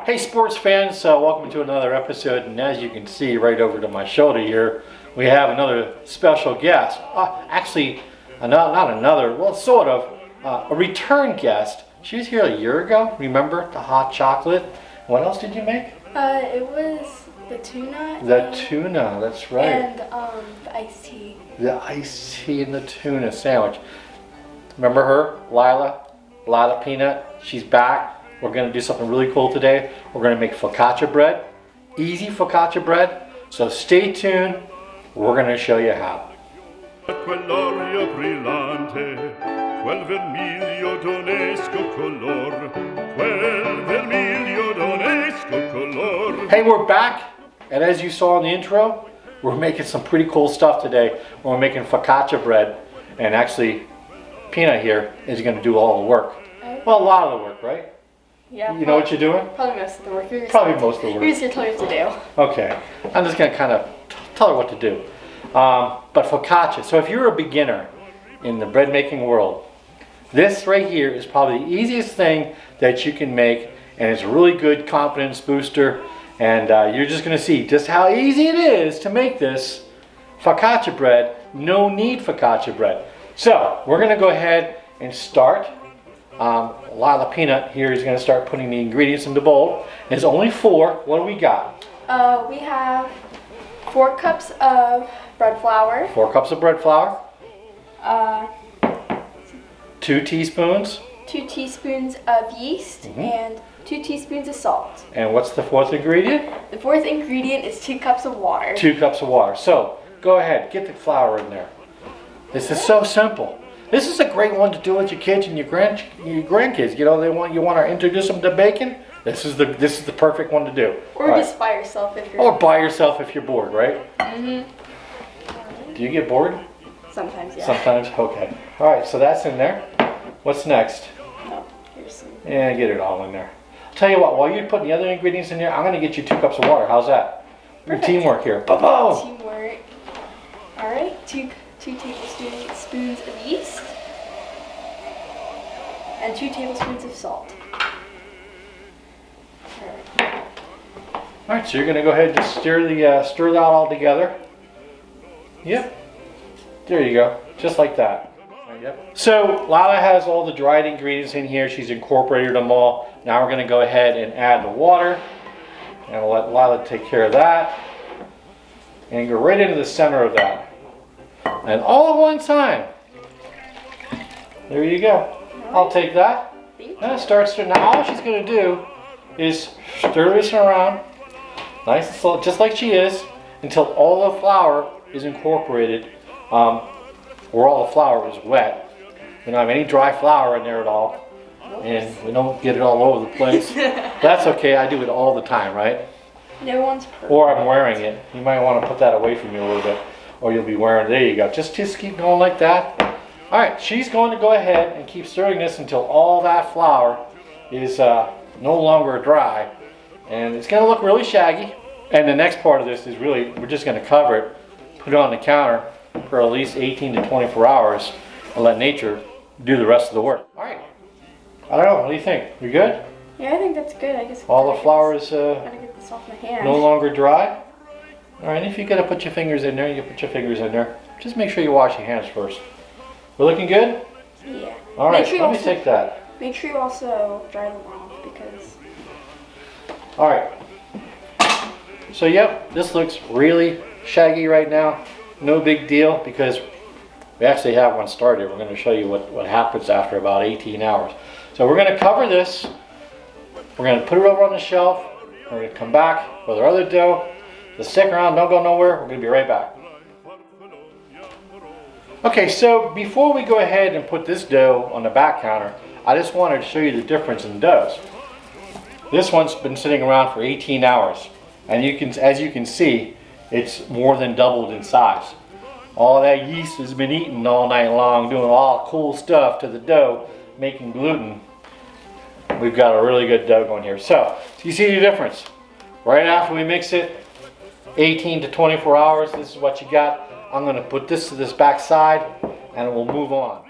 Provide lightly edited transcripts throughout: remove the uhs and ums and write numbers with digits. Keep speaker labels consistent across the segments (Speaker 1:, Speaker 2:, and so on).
Speaker 1: Hey sports fans, welcome to another episode, and as you can see right over to my shoulder here, we have another special guest. Actually, not another, well sort of, a return guest. She was here a year ago, remember? The hot chocolate. What else did you make?
Speaker 2: It was the tuna.
Speaker 1: The tuna, that's right.
Speaker 2: And the iced tea.
Speaker 1: The iced tea and the tuna sandwich. Remember her? Lila Peanut, she's back. We're going to do something really cool today. We're going to make focaccia bread, easy focaccia bread. So stay tuned. We're going to show you how. Hey, we're back. And as you saw in the intro, we're making some pretty cool stuff today. We're making focaccia bread. And actually, Peanut here is going to do all the work. Well, a lot of the work, right?
Speaker 2: Yeah.
Speaker 1: You know what you're doing?
Speaker 2: Probably most of the work.
Speaker 1: Probably most of the work.
Speaker 2: You're just going to tell me what to do.
Speaker 1: Okay. I'm just going to kind of tell her what to do. But focaccia. So if you're a beginner in the bread making world, this right here is probably the easiest thing that you can make. And it's a really good confidence booster. And you're just going to see just how easy it is to make this focaccia bread. No knead focaccia bread. So we're going to go ahead and start. Lila Peanut here is going to start putting the ingredients in the bowl. There's only 4. What do we got?
Speaker 2: We have 4 cups of bread flour.
Speaker 1: 4 cups of bread flour. 2 teaspoons.
Speaker 2: 2 teaspoons of yeast and 2 teaspoons of salt.
Speaker 1: And what's the 4th ingredient?
Speaker 2: The 4th ingredient is 2 cups of water.
Speaker 1: 2 cups of water. So go ahead, get the flour in there. This is so simple. This is a great one to do with your kids and your grandkids. You know, you want to introduce them to baking. This is the perfect one to do.
Speaker 2: Or
Speaker 1: All
Speaker 2: just
Speaker 1: right.
Speaker 2: by yourself if you're.
Speaker 1: Or by yourself if you're bored, right? Do you get bored?
Speaker 2: Sometimes, yeah.
Speaker 1: Sometimes. Okay. All right. So that's in there. What's next?
Speaker 2: Oh, here's some.
Speaker 1: Yeah, get it all in there. I'll tell you what. While you're putting the other ingredients in there, I'm going to get you 2 cups of water. How's that?
Speaker 2: Perfect.
Speaker 1: Teamwork here. Ba-boom!
Speaker 2: Teamwork. All right. 2 tablespoons of yeast. And 2 tablespoons of salt.
Speaker 1: All right, so you're going to go ahead and just stir that all together. Yep. There you go, just like that. Yep. So Lila has all the dried ingredients in here. She's incorporated them all. Now we're going to go ahead and add the water, and we'll let Lila take care of that, and go right into the center of that, and all at one time. There you go. I'll take that. Now all she's going to do is stir this around, nice and slow, just like she is, until all the flour is incorporated, or all the flour is wet. We don't have any dry flour in there at all, and we don't get it all over the place. That's okay. I do it all the time, right?
Speaker 2: No one's perfect.
Speaker 1: Or I'm wearing it. You might want to put that away from you a little bit, or you'll be wearing it. There you go. Just keep going like that. All right, she's going to go ahead and keep stirring this until all that flour is no longer dry. And it's going to look really shaggy. And the next part of this is really, we're just going to cover it, put it on the counter for at least 18 to 24 hours and let nature do the rest of the work. All right. I don't know, what do you think? You good?
Speaker 2: Yeah, I think that's good. I guess
Speaker 1: All the flour is
Speaker 2: gotta get this off my hand.
Speaker 1: no longer dry? All right, if you got to put your fingers in there, you put your fingers in there. Just make sure you wash your hands first. We're looking good?
Speaker 2: Yeah.
Speaker 1: All right, let me take that.
Speaker 2: Make sure you also dry them off because...
Speaker 1: All right. So, yep, this looks really shaggy right now. No big deal because we actually have one started. We're going to show you what happens after about 18 hours. So we're going to cover this. We're going to put it over on the shelf. We're going to come back with our other dough. Just stick around, don't go nowhere. We're going to be right back. Okay, so before we go ahead and put this dough on the back counter, I just wanted to show you the difference in doughs. This one's been sitting around for 18 hours, and as you can see, it's more than doubled in size. All that yeast has been eaten all night long, doing all cool stuff to the dough, making gluten. We've got a really good dough going here. So, you see the difference? Right after we mix it, 18 to 24 hours, this is what you got. I'm going to put this to this back side and we'll move on.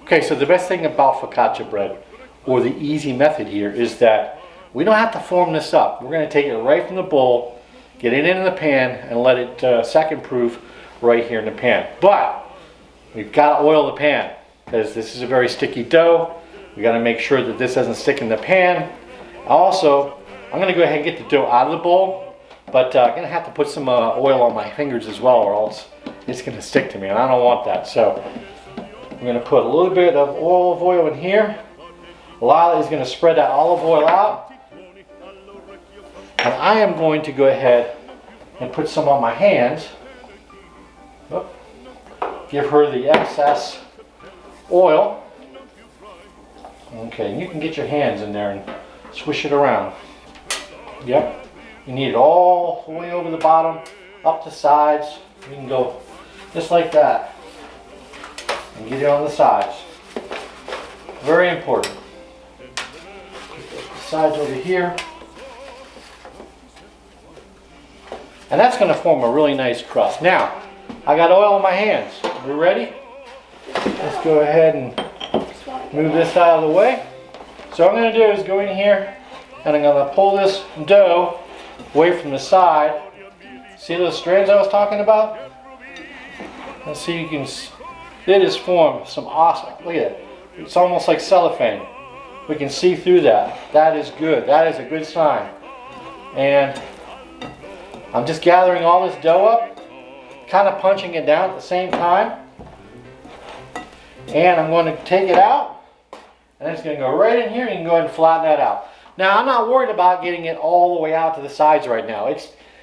Speaker 1: Okay, so the best thing about focaccia bread, or the easy method here, is that We don't have to form this up. We're going to take it right from the bowl, get it into the pan, and let it second proof right here in the pan. But we've got to oil the pan because this is a very sticky dough. We got to make sure that this doesn't stick in the pan. Also, I'm going to go ahead and get the dough out of the bowl, but I'm going to have to put some oil on my fingers as well, or else it's going to stick to me, and I don't want that. So I'm going to put a little bit of olive oil in here. Lila is going to spread that olive oil out. And I am going to go ahead and put some on my hands. Oop. Give her the excess oil. Okay, and you can get your hands in there and swish it around. Yep. You need it all the way over the bottom, up the sides. You can go just like that. And get it on the sides. Very important. Put the sides over here. And that's going to form a really nice crust. Now, I got oil on my hands. We ready? Let's go ahead and move this out of the way. So what I'm going to do is go in here and I'm going to pull this dough away from the side. See those strands I was talking about? Let's see, you can, it has formed some awesome, look at it. It's almost like cellophane. We can see through that. That is good. That is a good sign. And I'm just gathering all this dough up, kind of punching it down at the same time. And I'm going to take it out, and it's going to go right in here, and you can go ahead and flatten that out. Now, I'm not worried about getting it all the way out to the sides right now.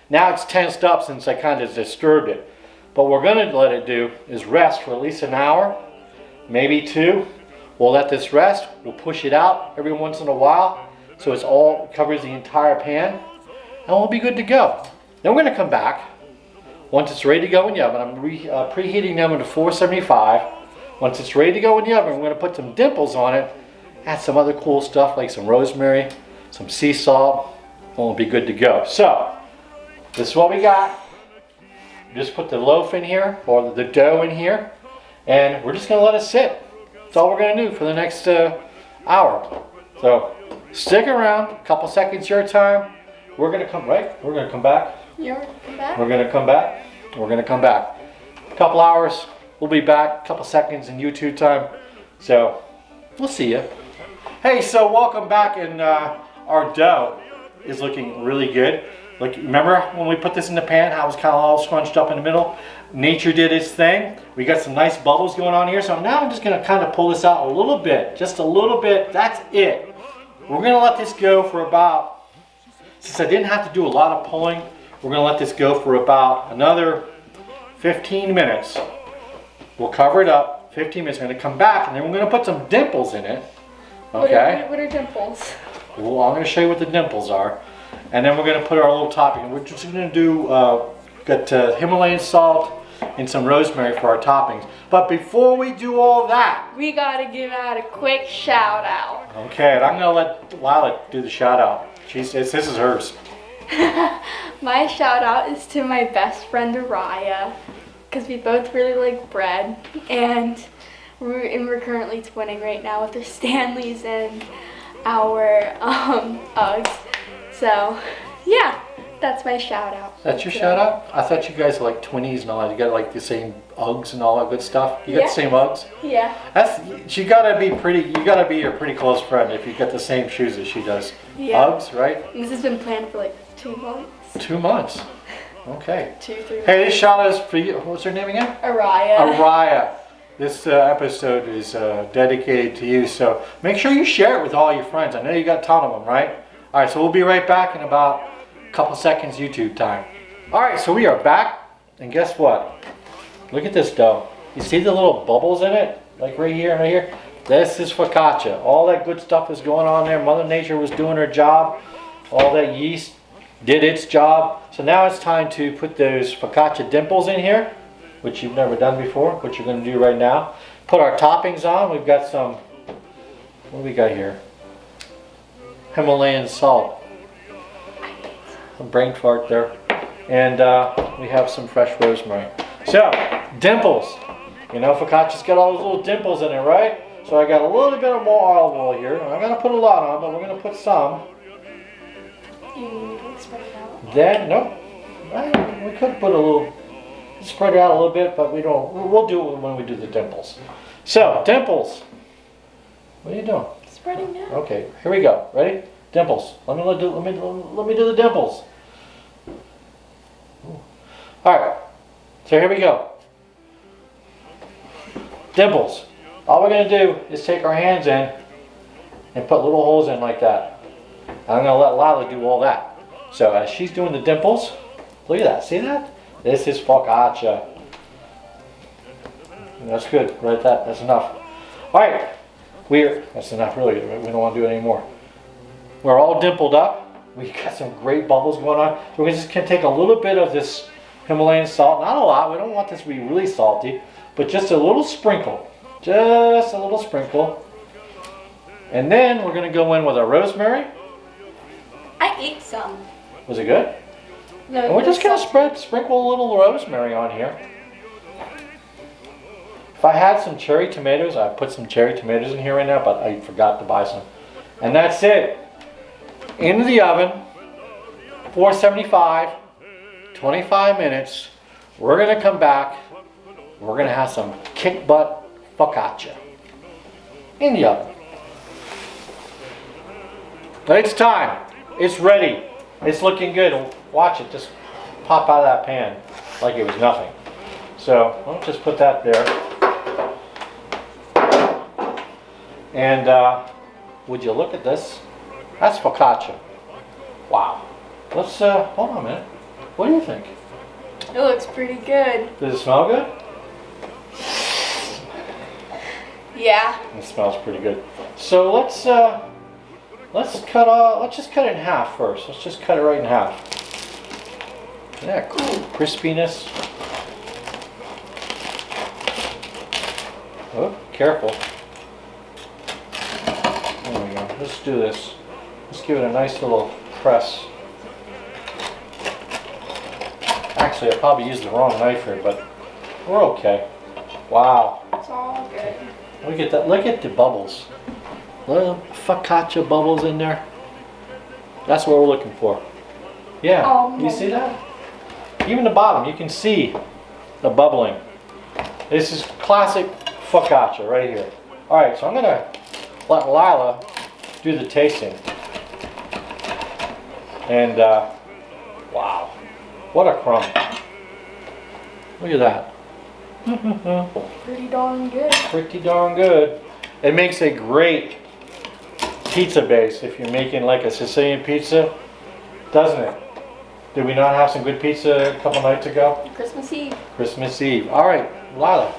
Speaker 1: Now it's tensed up since I kind of disturbed it. But what we're going to let it do is rest for at least an hour, maybe 2. We'll let this rest. We'll push it out every once in a while so it's all covers the entire pan, and we'll be good to go. Then we're going to come back. Once it's ready to go in the oven, I'm preheating the oven to 475. Once it's ready to go in the oven, we're going to put some dimples on it, add some other cool stuff like some rosemary, some sea salt, and we'll be good to go. So, this is what we got. Just put the loaf in here, or the dough in here, and we're just going to let it sit. That's all we're going to do for the next hour. So, stick around, a couple seconds your time. We're going to come, right? We're going to come back.
Speaker 2: You're going to come back?
Speaker 1: We're going to come back. We're going to come back. A couple hours, we'll be back. A couple seconds in YouTube time. So, we'll see you. Hey, so welcome back, and our dough is looking really good. Like, remember when we put this in the pan, how it was kind of all scrunched up in the middle? Nature did its thing. We got some nice bubbles going on here. So now I'm just going to kind of pull this out a little bit. Just a little bit. That's it. We're going to let this go for about, since I didn't have to do a lot of pulling, we're going to let this go for about another 15 minutes. We'll cover it up. 15 minutes. We're going to come back, and then we're going to put some dimples in it. Okay?
Speaker 2: What are dimples?
Speaker 1: Well, I'm going to show you what the dimples are. And then we're going to put our little topping. We're just going to do, got Himalayan salt and some rosemary for our toppings. But before we do all that,
Speaker 2: We got to give out a quick shout out.
Speaker 1: okay, and I'm going to let Lila do the shout out. This is hers.
Speaker 2: My shout out is to my best friend Araya, because we both really like bread, and we're currently twinning right now with our Stanleys and our Uggs. So, yeah, that's my shout out.
Speaker 1: That's your shout out? I thought you guys were like twinnies and all that. You got like the same Uggs and all that good stuff. You got the same Uggs?
Speaker 2: Yeah.
Speaker 1: You gotta be pretty. You gotta be your pretty close friend if you got the same shoes as she does.
Speaker 2: Yeah.
Speaker 1: Uggs, right?
Speaker 2: And this has been planned for like 2 months.
Speaker 1: 2 months. Okay.
Speaker 2: 2, 3 months.
Speaker 1: Hey, this shout out is for you. What's her name again?
Speaker 2: Araya.
Speaker 1: Araya. This episode is dedicated to you, so make sure you share it with all your friends. I know you got a ton of them, right? All right, so we'll be right back in about a couple seconds YouTube time. All right, so we are back, and guess what? Look at this dough. You see the little bubbles in it? Like right here and right here? This is focaccia. All that good stuff is going on there. Mother Nature was doing her job. All that yeast did its job. So now it's time to put those focaccia dimples in here, which you've never done before, which you're going to do right now. Put our toppings on. We've got some, what do we got here? Himalayan salt. A brain fart there. And we have some fresh rosemary. So, dimples. You know, focaccia's got all those little dimples in it, right? So I got a little bit of more olive oil here. I'm not going to put a lot on, but we're going to put some.
Speaker 2: You like spread it out?
Speaker 1: Then, nope. We could put a little, spread it out a little bit, but we don't. We'll do it when we do the dimples. So, dimples. What are you doing?
Speaker 2: Spreading out.
Speaker 1: Okay, here we go. Ready? Dimples. Let me do the dimples. All right. So here we go. Dimples. All we're gonna do is take our hands in and put little holes in like that. I'm gonna let Lila do all that. So as she's doing the dimples, look at that. See that? This is focaccia. That's good. Right, that's enough. All right. That's enough really. We don't want to do it anymore. We're all dimpled up. We got some great bubbles going on. So we just can take a little bit of this Himalayan salt. Not a lot. We don't want this to be really salty, but just a little sprinkle. Just a little sprinkle. And then we're going to go in with our rosemary.
Speaker 2: I ate some.
Speaker 1: Was it good?
Speaker 2: No.
Speaker 1: And we're just going to sprinkle a little rosemary on here. If I had some cherry tomatoes, I'd put some cherry tomatoes in here right now, but I forgot to buy some. And that's it. Into the oven, 475, 25 minutes. We're going to come back. We're going to have some kick butt focaccia in the oven. But it's time. It's ready. It's looking good. Watch it just pop out of that pan like it was nothing. So I'll just put that there. And would you look at this? That's focaccia. Wow. Let's hold on a minute. What do you think?
Speaker 2: It looks pretty good.
Speaker 1: Does it smell good?
Speaker 2: Yeah.
Speaker 1: It smells pretty good. So let's just cut it in half first. Let's just cut it right in half. Yeah, cool. Crispiness. Oh, careful. There we go. Let's do this. Let's give it a nice little press. Actually, I probably used the wrong knife here, but we're okay. Wow.
Speaker 2: It's all good.
Speaker 1: Look at that. Look at the bubbles. Little focaccia bubbles in there. That's what we're looking for. Yeah. You see that? Even the bottom, you can see the bubbling. This is classic focaccia right here. All right, so I'm gonna let Lila do the tasting. And wow, what a crumb! Look at that.
Speaker 2: Pretty darn good.
Speaker 1: Pretty darn good. It makes a great pizza base if you're making like a Sicilian pizza, doesn't it? Did we not have some good pizza a couple nights ago?
Speaker 2: Christmas Eve.
Speaker 1: Christmas Eve. All right, Lila,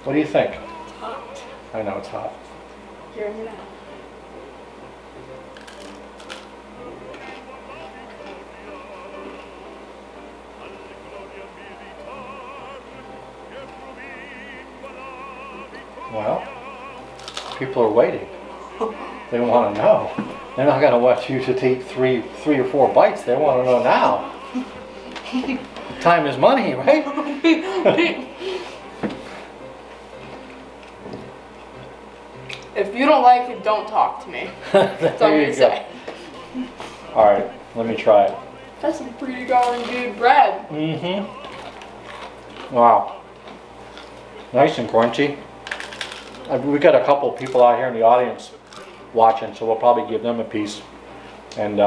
Speaker 1: what do you think?
Speaker 2: It's hot.
Speaker 1: I know it's hot.
Speaker 2: You're in your mouth.
Speaker 1: Well, people are waiting. They want to know. They're not going to want you to take three or four bites. They want to know now. Time is money, right?
Speaker 2: If you don't like it, don't talk to me. That's all I'm
Speaker 1: There
Speaker 2: gonna
Speaker 1: you
Speaker 2: say.
Speaker 1: go. All right, let me try it.
Speaker 2: That's some pretty darn good bread.
Speaker 1: Mm-hmm. Wow. Nice and crunchy. We got a couple of people out here in the audience watching, so we'll probably give them a piece. And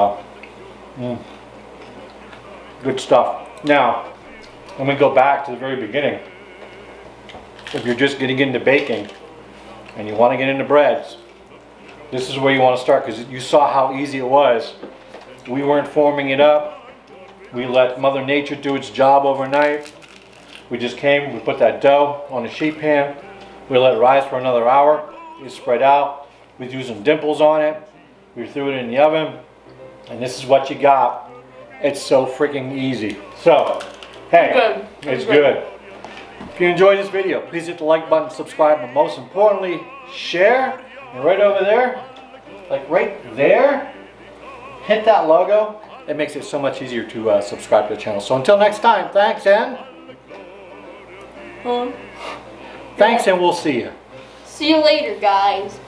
Speaker 1: good stuff. Now, let me go back to the very beginning. If you're just getting into baking and you want to get into breads, this is where you want to start, because you saw how easy it was. We weren't forming it up. We let Mother Nature do its job overnight. We just came, we put that dough on a sheet pan. We let it rise for another hour. It spread out. We threw some dimples on it. We threw it in the oven. And this is what you got. It's so freaking easy. So, hey, it's good. If you enjoyed this video, please hit the like button, subscribe, but most importantly, share. And right over there, like right there, hit that logo. It makes it so much easier to subscribe to the channel. So until next time, thanks and we'll see you.
Speaker 2: See you later, guys.